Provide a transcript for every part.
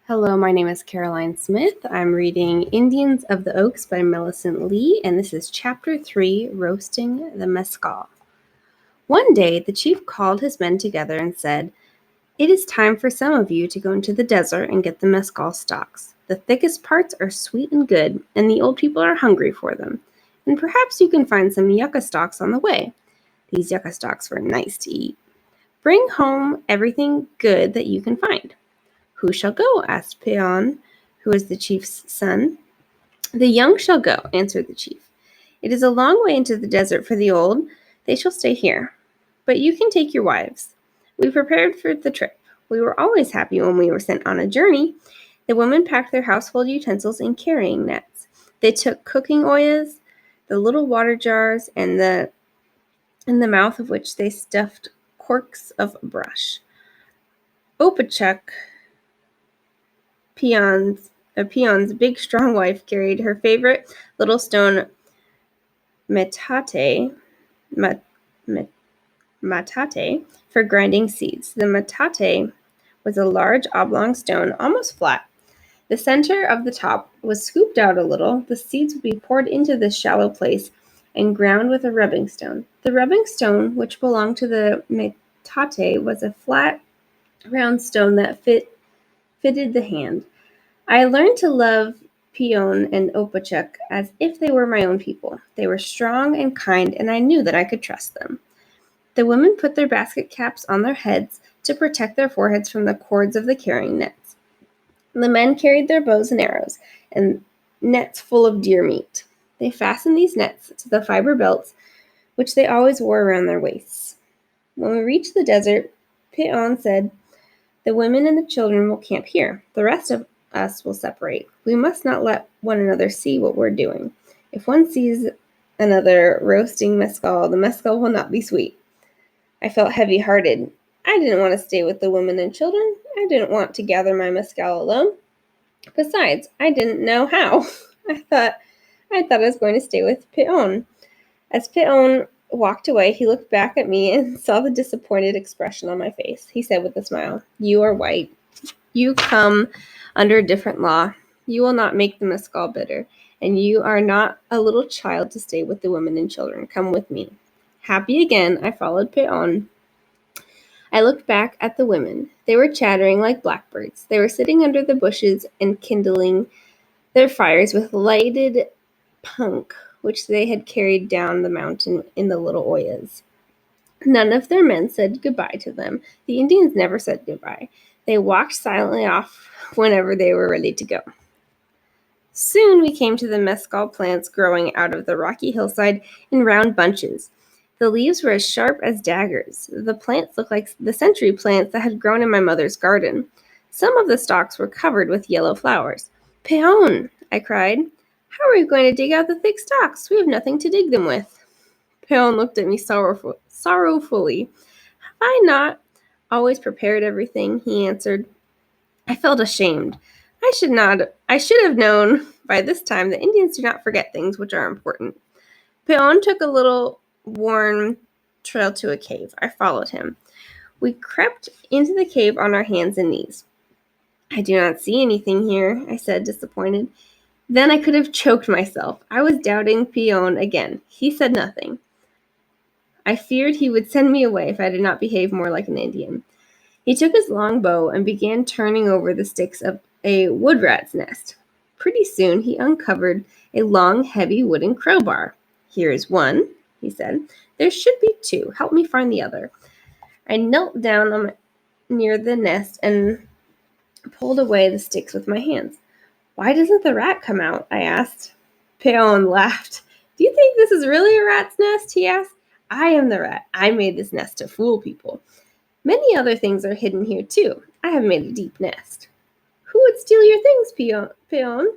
Hello, my name is Caroline Smith. I'm reading Indians of the Oaks by Melicent Lee, and this is Chapter 3, Roasting the Mescal. One day, the chief called his men together and said, "It is time for some of you to go into the desert and get the mescal stalks. The thickest parts are sweet and good, and the old people are hungry for them. And perhaps you can find some yucca stalks on the way. These yucca stalks were nice to eat. Bring home everything good that you can find." "Who shall go?" asked Peon, who was the chief's son. "The young shall go," answered the chief. "It is a long way into the desert for the old. They shall stay here. But you can take your wives. We prepared for the trip. We were always happy when we were sent on a journey." The women packed their household utensils in carrying nets. They took cooking oyas, the little water jars, and in the mouth of which they stuffed corks of brush. Opachuk, Peon's big strong wife, carried her favorite little stone metate for grinding seeds. The metate was a large oblong stone, almost flat. The center of the top was scooped out a little. The seeds would be poured into this shallow place and ground with a rubbing stone. The rubbing stone, which belonged to the metate, was a flat, round stone that fitted the hand. I learned to love Peon and Opachuk as if they were my own people. They were strong and kind, and I knew that I could trust them. The women put their basket caps on their heads to protect their foreheads from the cords of the carrying nets. The men carried their bows and arrows and nets full of deer meat. They fastened these nets to the fiber belts which they always wore around their waists. When we reached the desert, Peon said, "The women and the children will camp here. The rest of us will separate. We must not let one another see what we're doing. If one sees another roasting mescal, the mescal will not be sweet." I felt heavy-hearted. I didn't want to stay with the women and children. I didn't want to gather my mescal alone. Besides, I didn't know how. I thought I was going to stay with Peon. As Peon walked away, he looked back at me and saw the disappointed expression on my face. He said with a smile, "You are white. You come under a different law. You will not make the mescal bitter, and you are not a little child to stay with the women and children. Come with me." Happy again, I followed Peon. I looked back at the women. They were chattering like blackbirds. They were sitting under the bushes and kindling their fires with lighted punk, which they had carried down the mountain in the little oyas. None of their men said goodbye to them. The Indians never said goodbye. They walked silently off whenever they were ready to go. Soon we came to the mescal plants growing out of the rocky hillside in round bunches. The leaves were as sharp as daggers. The plants looked like the century plants that had grown in my mother's garden. Some of the stalks were covered with yellow flowers. "Peon!" I cried. "How are we going to dig out the thick stalks? We have nothing to dig them with." Peon looked at me sorrowfully. "Have I not always prepared everything?" he answered. I felt ashamed. I should have known by this time that Indians do not forget things which are important. Peon took a little worn trail to a cave. I followed him. We crept into the cave on our hands and knees. "I do not see anything here," I said, disappointed. Then I could have choked myself. I was doubting Peon again. He said nothing. I feared he would send me away if I did not behave more like an Indian. He took his long bow and began turning over the sticks of a wood rat's nest. Pretty soon he uncovered a long, heavy wooden crowbar. "Here is one," he said. "There should be two. Help me find the other." I knelt down near the nest and pulled away the sticks with my hands. "Why doesn't the rat come out?" I asked. Peon laughed. "Do you think this is really a rat's nest?" he asked. "I am the rat. I made this nest to fool people. Many other things are hidden here, too. I have made a deep nest." "Who would steal your things, Peon?"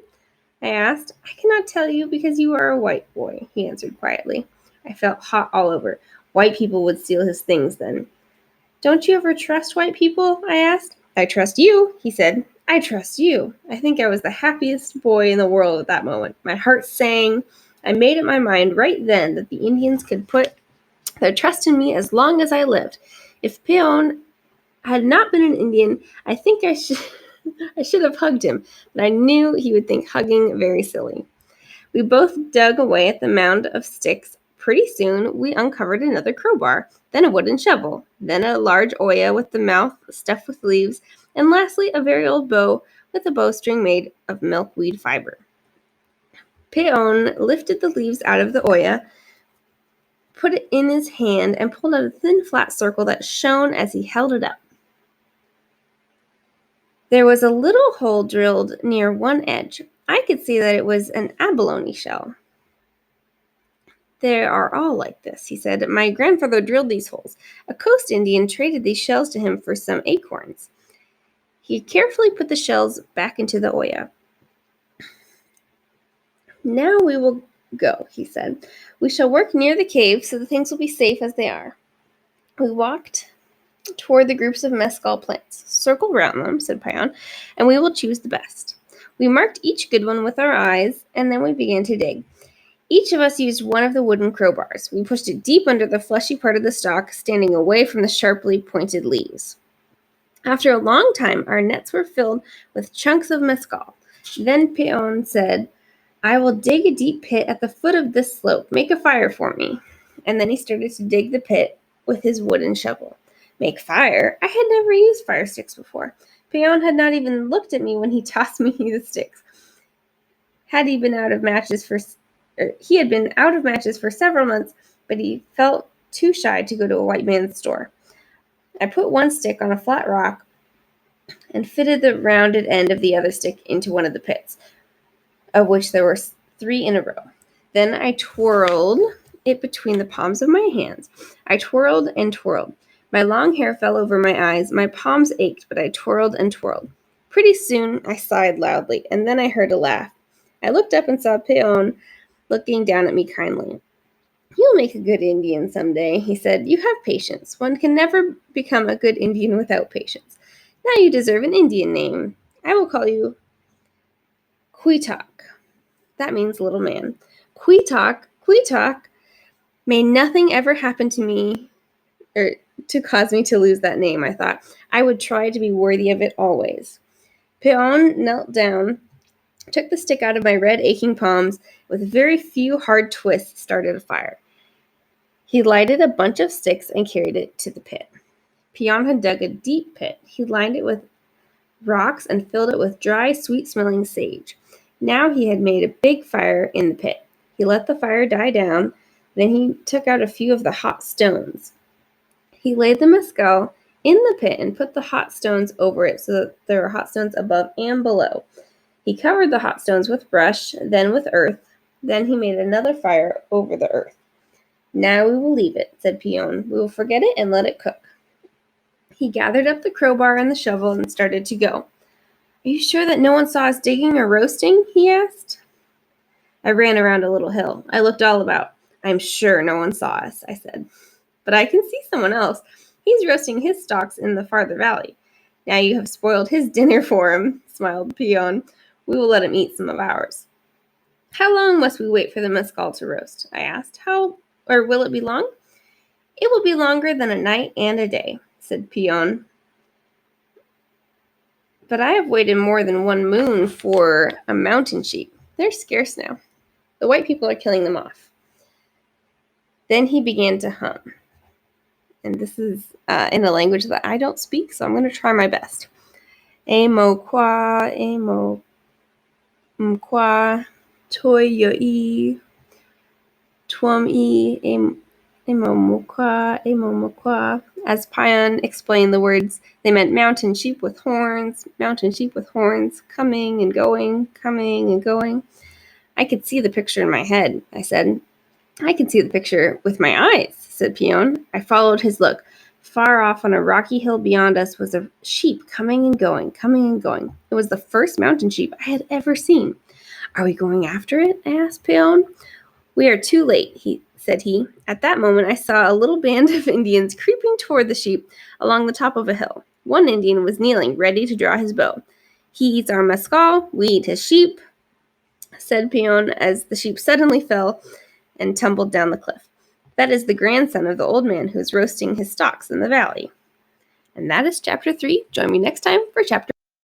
I asked. "I cannot tell you because you are a white boy," he answered quietly. I felt hot all over. White people would steal his things then. "Don't you ever trust white people?" I asked. "I trust you," he said. "I trust you." I think I was the happiest boy in the world at that moment. My heart sang. I made up my mind right then that the Indians could put their trust in me as long as I lived. If Peon had not been an Indian, I think I should I should have hugged him, but I knew he would think hugging very silly. We both dug away at the mound of sticks. Pretty soon, we uncovered another crowbar, then a wooden shovel, then a large oya with the mouth stuffed with leaves, and lastly, a very old bow with a bowstring made of milkweed fiber. Peon lifted the leaves out of the oya, put it in his hand, and pulled out a thin, flat circle that shone as he held it up. There was a little hole drilled near one edge. I could see that it was an abalone shell. They are all like this, he said. My grandfather drilled these holes. A coast Indian traded these shells to him for some acorns. He carefully put the shells back into the oya. Now we will go, he said. We shall work near the cave so the things will be safe as they are. We walked toward the groups of mescal plants. Circle round them, said Peon, and we will choose the best. We marked each good one with our eyes, and then we began to dig. Each of us used one of the wooden crowbars. We pushed it deep under the fleshy part of the stalk, standing away from the sharply pointed leaves. After a long time, our nets were filled with chunks of mescal. Then Peon said, I will dig a deep pit at the foot of this slope. Make a fire for me. And then he started to dig the pit with his wooden shovel. Make fire? I had never used fire sticks before. Peon had not even looked at me when he tossed me the sticks. He had been out of matches for several months, but he felt too shy to go to a white man's store. I put one stick on a flat rock and fitted the rounded end of the other stick into one of the pits, of which there were 3 in a row. Then I twirled it between the palms of my hands. I twirled and twirled. My long hair fell over my eyes. My palms ached, but I twirled and twirled. Pretty soon, I sighed loudly, and then I heard a laugh. I looked up and saw Peon looking down at me kindly. You'll make a good Indian someday, he said. You have patience. One can never become a good Indian without patience. Now you deserve an Indian name. I will call you Kumeyaay. That means little man. Kumeyaay. May nothing ever happen to me or to cause me to lose that name, I thought. I would try to be worthy of it always. Peon knelt down, took the stick out of my red, aching palms, with very few hard twists, started a fire. He lighted a bunch of sticks and carried it to the pit. Peon had dug a deep pit. He lined it with rocks and filled it with dry, sweet-smelling sage. Now he had made a big fire in the pit. He let the fire die down. Then he took out a few of the hot stones. He laid the mescal in the pit and put the hot stones over it so that there were hot stones above and below. He covered the hot stones with brush, then with earth. Then he made another fire over the earth. Now we will leave it, said Peon. We will forget it and let it cook. He gathered up the crowbar and the shovel and started to go. Are you sure that no one saw us digging or roasting? He asked. I ran around a little hill. I looked all about. I'm sure no one saw us, I said. But I can see someone else. He's roasting his stalks in the farther valley. Now you have spoiled his dinner for him, smiled Peon. We will let him eat some of ours. How long must we wait for the mescal to roast? I asked. Will it be long? It will be longer than a night and a day, said Peon. But I have waited more than 1 moon for a mountain sheep. They're scarce now. The white people are killing them off. Then he began to hum. And this is in a language that I don't speak, so I'm going to try my best. Emo kwa, mkwa, toyoi, twum-i, emo-mokwa. As Peon explained the words, they meant mountain sheep with horns, coming and going. I could see the picture in my head, I said. I can see the picture with my eyes, said Peon. I followed his look. Far off on a rocky hill beyond us was a sheep coming and going. It was the first mountain sheep I had ever seen. Are we going after it? I asked Peon. We are too late, said he. At that moment, I saw a little band of Indians creeping toward the sheep along the top of a hill. One Indian was kneeling, ready to draw his bow. He eats our mescal, we eat his sheep, said Peon as the sheep suddenly fell and tumbled down the cliff. That is the grandson of the old man who is roasting his stalks in the valley. And that is chapter 3. Join me next time for chapter